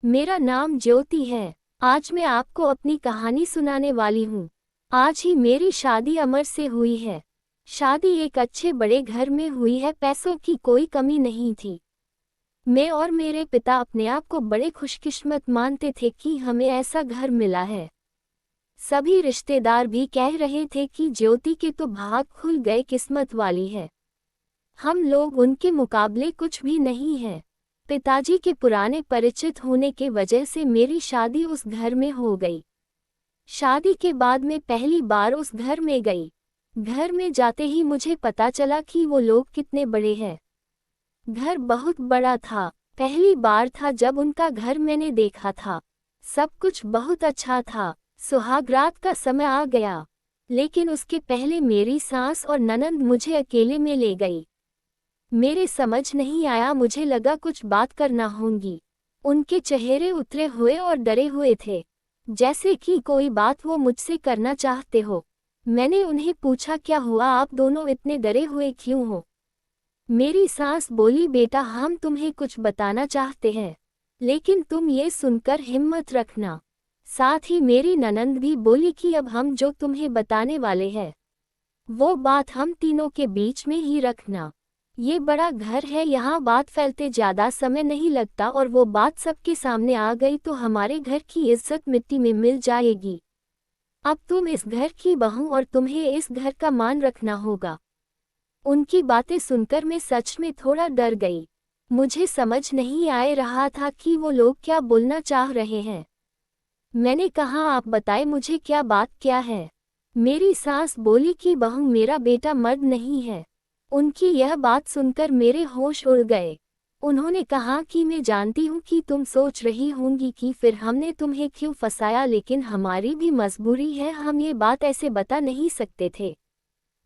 मेरा नाम ज्योति है। आज मैं आपको अपनी कहानी सुनाने वाली हूँ। आज ही मेरी शादी अमर से हुई है। शादी एक अच्छे बड़े घर में हुई है, पैसों की कोई कमी नहीं थी। मैं और मेरे पिता अपने आप को बड़े खुशकिस्मत मानते थे कि हमें ऐसा घर मिला है। सभी रिश्तेदार भी कह रहे थे कि ज्योति के तो भाग खुल गए, किस्मत वाली है। हम लोग उनके मुकाबले कुछ भी नहीं है। पिताजी के पुराने परिचित होने के वजह से मेरी शादी उस घर में हो गई। शादी के बाद मैं पहली बार उस घर में गई। घर में जाते ही मुझे पता चला कि वो लोग कितने बड़े हैं। घर बहुत बड़ा था। पहली बार था जब उनका घर मैंने देखा था। सब कुछ बहुत अच्छा था। सुहागरात का समय आ गया, लेकिन उसके पहले मेरी सास और ननंद मुझे अकेले में ले गई। मेरे समझ नहीं आया, मुझे लगा कुछ बात करना होगी। उनके चेहरे उतरे हुए और डरे हुए थे, जैसे कि कोई बात वो मुझसे करना चाहते हो। मैंने उन्हें पूछा, क्या हुआ, आप दोनों इतने डरे हुए क्यों हो? मेरी सास बोली, बेटा हम तुम्हें कुछ बताना चाहते हैं, लेकिन तुम ये सुनकर हिम्मत रखना। साथ ही मेरी ननंद भी बोली कि अब हम जो तुम्हें बताने वाले हैं वो बात हम तीनों के बीच में ही रखना। ये बड़ा घर है, यहाँ बात फैलते ज्यादा समय नहीं लगता, और वो बात सबके सामने आ गई तो हमारे घर की इज्जत मिट्टी में मिल जाएगी। अब तुम इस घर की बहू और तुम्हें इस घर का मान रखना होगा। उनकी बातें सुनकर मैं सच में थोड़ा डर गई। मुझे समझ नहीं आ रहा था कि वो लोग क्या बोलना चाह रहे हैं। मैंने कहा, आप बताएं मुझे क्या बात क्या है। मेरी सास बोली कि बहू मेरा बेटा मर्द नहीं है। उनकी यह बात सुनकर मेरे होश उड़ गए। उन्होंने कहा कि मैं जानती हूँ कि तुम सोच रही होंगी कि फिर हमने तुम्हें क्यों फंसाया, लेकिन हमारी भी मजबूरी है, हम ये बात ऐसे बता नहीं सकते थे,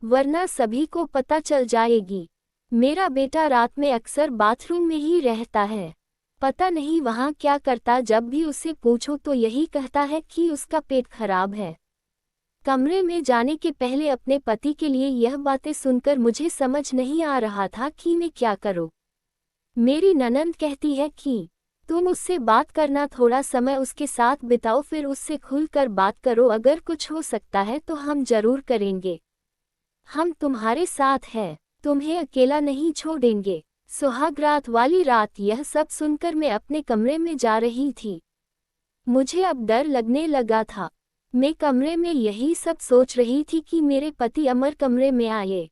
वरना सभी को पता चल जाएगी। मेरा बेटा रात में अक्सर बाथरूम में ही रहता है। पता नहीं वहाँ क्या करता, जब भी उससे पूछो तो यही कहता है कि उसका पेट खराब है। कमरे में जाने के पहले अपने पति के लिए यह बातें सुनकर मुझे समझ नहीं आ रहा था कि मैं क्या करूं। मेरी ननंद कहती है कि तुम उससे बात करना, थोड़ा समय उसके साथ बिताओ, फिर उससे खुलकर बात करो, अगर कुछ हो सकता है तो हम जरूर करेंगे। हम तुम्हारे साथ हैं, तुम्हें अकेला नहीं छोड़ेंगे। सुहागरात वाली रात यह सब सुनकर मैं अपने कमरे में जा रही थी। मुझे अब डर लगने लगा था। मैं कमरे में यही सब सोच रही थी कि मेरे पति अमर कमरे में आए।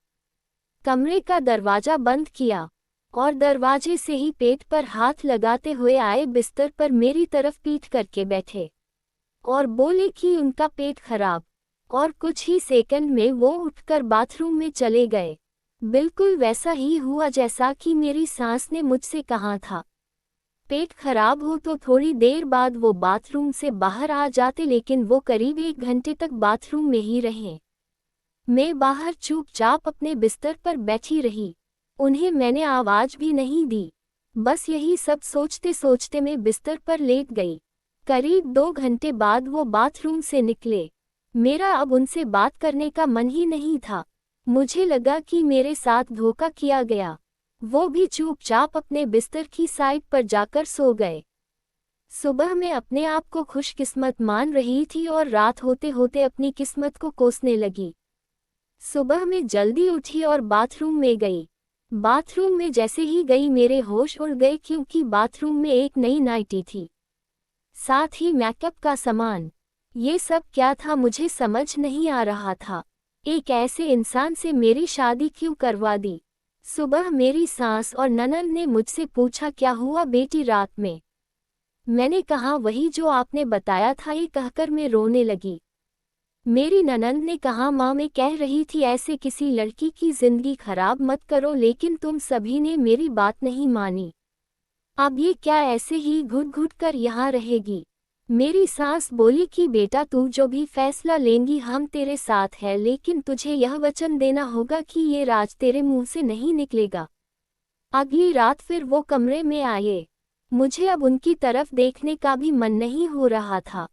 कमरे का दरवाजा बंद किया और दरवाजे से ही पेट पर हाथ लगाते हुए आए, बिस्तर पर मेरी तरफ पीठ करके बैठे और बोले कि उनका पेट खराब। और कुछ ही सेकंड में वो उठकर बाथरूम में चले गए। बिल्कुल वैसा ही हुआ जैसा कि मेरी सास ने मुझसे कहा था। पेट खराब हो तो थोड़ी देर बाद वो बाथरूम से बाहर आ जाते, लेकिन वो करीब 1 घंटे तक बाथरूम में ही रहे। मैं बाहर चुपचाप अपने बिस्तर पर बैठी रही। उन्हें मैंने आवाज भी नहीं दी। बस यही सब सोचते सोचते मैं बिस्तर पर लेट गई। करीब 2 घंटे बाद वो बाथरूम से निकले। मेरा अब उनसे बात करने का मन ही नहीं था। मुझे लगा कि मेरे साथ धोखा किया गया। वो भी चुपचाप अपने बिस्तर की साइड पर जाकर सो गए। सुबह मैं अपने आप को खुशकिस्मत मान रही थी और रात होते होते अपनी किस्मत को कोसने लगी। सुबह मैं जल्दी उठी और बाथरूम में गई। बाथरूम में जैसे ही गई मेरे होश उड़ गए, क्योंकि बाथरूम में एक नई नाइटी थी, साथ ही मेकअप का सामान। ये सब क्या था मुझे समझ नहीं आ रहा था। एक ऐसे इंसान से मेरी शादी क्यों करवा दी? सुबह मेरी सास और ननंद ने मुझसे पूछा, क्या हुआ बेटी रात में? मैंने कहा, वही जो आपने बताया था। ये कहकर मैं रोने लगी। मेरी ननंद ने कहा, माँ मैं कह रही थी ऐसे किसी लड़की की जिंदगी खराब मत करो, लेकिन तुम सभी ने मेरी बात नहीं मानी। अब ये क्या ऐसे ही घुट घुट कर यहाँ रहेगी? मेरी सास बोली कि बेटा तू जो भी फैसला लेंगी हम तेरे साथ है, लेकिन तुझे यह वचन देना होगा कि ये राज तेरे मुंह से नहीं निकलेगा। अगली रात फिर वो कमरे में आए। मुझे अब उनकी तरफ देखने का भी मन नहीं हो रहा था।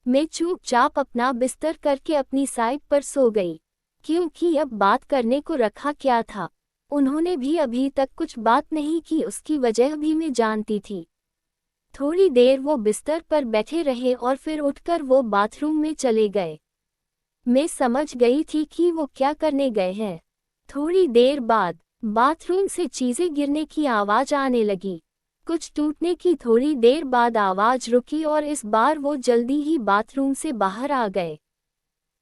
मैं चुपचाप अपना बिस्तर करके अपनी साइड पर सो गई, क्योंकि अब बात करने को रखा क्या था। उन्होंने भी अभी तक कुछ बात नहीं की, उसकी वजह भी मैं जानती थी। थोड़ी देर वो बिस्तर पर बैठे रहे और फिर उठकर वो बाथरूम में चले गए। मैं समझ गई थी कि वो क्या करने गए हैं। थोड़ी देर बाद बाथरूम से चीजें गिरने की आवाज आने लगी। कुछ टूटने की थोड़ी देर बाद आवाज रुकी और इस बार वो जल्दी ही बाथरूम से बाहर आ गए।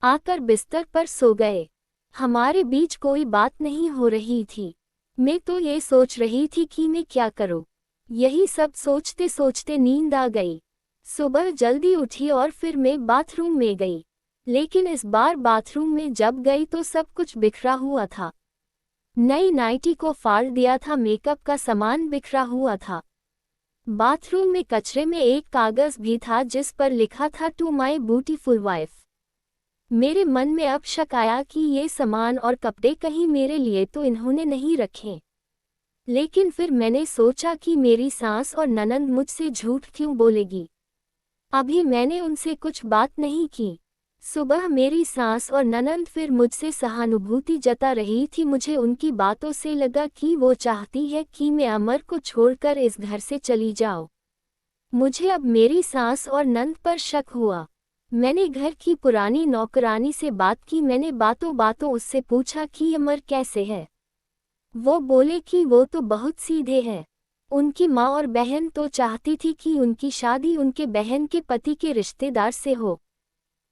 आकर बिस्तर पर सो गए। हमारे बीच कोई बात नहीं हो रही थी। मैं तो ये सोच रही थी कि मैं क्या करूं। यही सब सोचते सोचते नींद आ गई। सुबह जल्दी उठी और फिर मैं बाथरूम में गई। लेकिन इस बार बाथरूम में जब गई तो सब कुछ बिखरा हुआ था। नई नाइटी को फाड़ दिया था, मेकअप का सामान बिखरा हुआ था। बाथरूम में कचरे में एक कागज भी था जिस पर लिखा था टू माई ब्यूटीफुल वाइफ। मेरे मन में अब शक आया कि ये सामान और कपड़े कहीं मेरे लिए तो इन्होंने नहीं रखे। लेकिन फिर मैंने सोचा कि मेरी सास और ननंद मुझसे झूठ क्यों बोलेगी। अभी मैंने उनसे कुछ बात नहीं की। सुबह मेरी सास और ननंद फिर मुझसे सहानुभूति जता रही थी। मुझे उनकी बातों से लगा कि वो चाहती है कि मैं अमर को छोड़कर इस घर से चली जाऊं। मुझे अब मेरी सास और ननंद पर शक हुआ। मैंने घर की पुरानी नौकरानी से बात की। मैंने बातों बातों उससे पूछा कि अमर कैसे है। वो बोले कि वो तो बहुत सीधे है। उनकी माँ और बहन तो चाहती थी कि उनकी शादी उनके बहन के पति के रिश्तेदार से हो।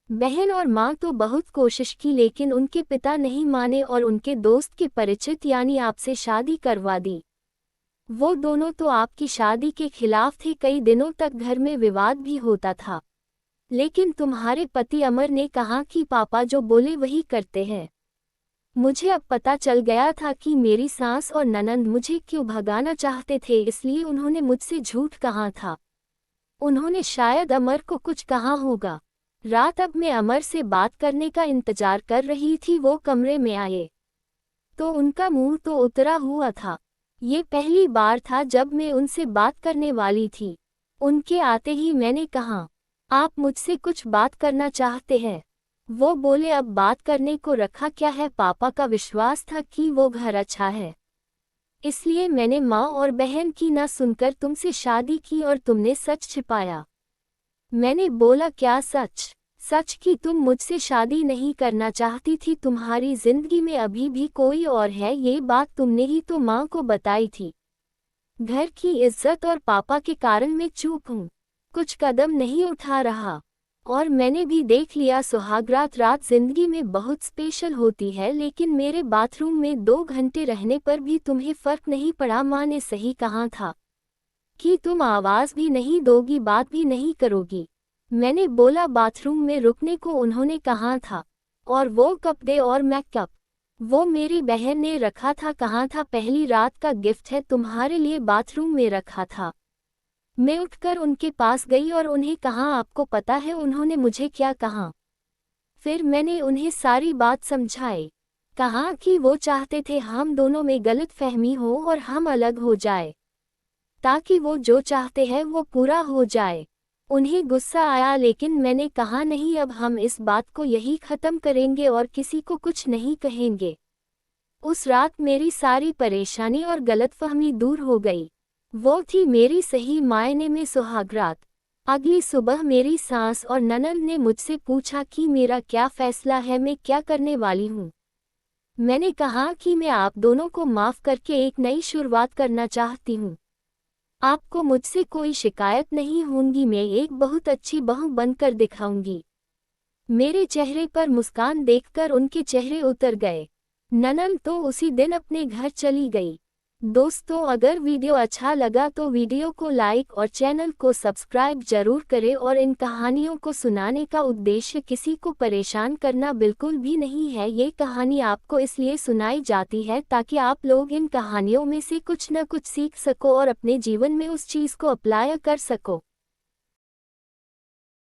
बहन और माँ तो बहुत कोशिश की लेकिन उनके पिता नहीं माने और उनके दोस्त के परिचित यानी आपसे शादी करवा दी। वो दोनों तो आपकी शादी के खिलाफ थे। कई दिनों तक घर में विवाद भी होता था। लेकिन तुम्हारे पति अमर ने कहा कि पापा जो बोले वही करते हैं। मुझे अब पता चल गया था कि मेरी सास और ननंद मुझे क्यों भगाना चाहते थे, इसलिए उन्होंने मुझसे झूठ कहा था। उन्होंने शायद अमर को कुछ कहा होगा। रात अब मैं अमर से बात करने का इंतजार कर रही थी। वो कमरे में आए तो उनका मुंह तो उतरा हुआ था। ये पहली बार था जब मैं उनसे बात करने वाली थी। उनके आते ही मैंने कहा, आप मुझसे कुछ बात करना चाहते हैं? वो बोले, अब बात करने को रखा क्या है। पापा का विश्वास था कि वो घर अच्छा है, इसलिए मैंने माँ और बहन की ना सुनकर तुमसे शादी की और तुमने सच छिपाया। मैंने बोला, क्या सच? सच कि तुम मुझसे शादी नहीं करना चाहती थी। तुम्हारी जिंदगी में अभी भी कोई और है। ये बात तुमने ही तो माँ को बताई थी। घर की इज्जत और पापा के कारण मैं चुप हूँ, कुछ कदम नहीं उठा रहा। और मैंने भी देख लिया, सुहागरात रात जिंदगी में बहुत स्पेशल होती है। लेकिन मेरे बाथरूम में 2 घंटे रहने पर भी तुम्हें फर्क नहीं पड़ा। माँ ने सही कहा था कि तुम आवाज भी नहीं दोगी, बात भी नहीं करोगी। मैंने बोला, बाथरूम में रुकने को उन्होंने कहा था। और वो कपड़े और मेकअप वो मेरी बहन ने रखा था। कहा था पहली रात का गिफ्ट है, तुम्हारे लिए बाथरूम में रखा था। मैं उठकर उनके पास गई और उन्हें कहा, आपको पता है उन्होंने मुझे क्या कहा? फिर मैंने उन्हें सारी बात समझाई। कहा कि वो चाहते थे हम दोनों में गलतफहमी हो और हम अलग हो जाए, ताकि वो जो चाहते हैं वो पूरा हो जाए। उन्हें गुस्सा आया लेकिन मैंने कहा, नहीं, अब हम इस बात को यही खत्म करेंगे और किसी को कुछ नहीं कहेंगे। उस रात मेरी सारी परेशानी और गलतफहमी दूर हो गई। वो थी मेरी सही मायने में सुहागरात। अगली सुबह मेरी सास और ननंद ने मुझसे पूछा कि मेरा क्या फैसला है, मैं क्या करने वाली हूँ। मैंने कहा कि मैं आप दोनों को माफ़ करके एक नई शुरुआत करना चाहती हूँ। आपको मुझसे कोई शिकायत नहीं होगी। मैं एक बहुत अच्छी बहू बनकर दिखाऊंगी। मेरे चेहरे पर मुस्कान देखकर उनके चेहरे उतर गए। ननंद तो उसी दिन अपने घर चली गई। दोस्तों, अगर वीडियो अच्छा लगा तो वीडियो को लाइक और चैनल को सब्सक्राइब जरूर करें। और इन कहानियों को सुनाने का उद्देश्य किसी को परेशान करना बिल्कुल भी नहीं है। ये कहानी आपको इसलिए सुनाई जाती है ताकि आप लोग इन कहानियों में से कुछ न कुछ सीख सको और अपने जीवन में उस चीज़ को अप्लाई कर सको।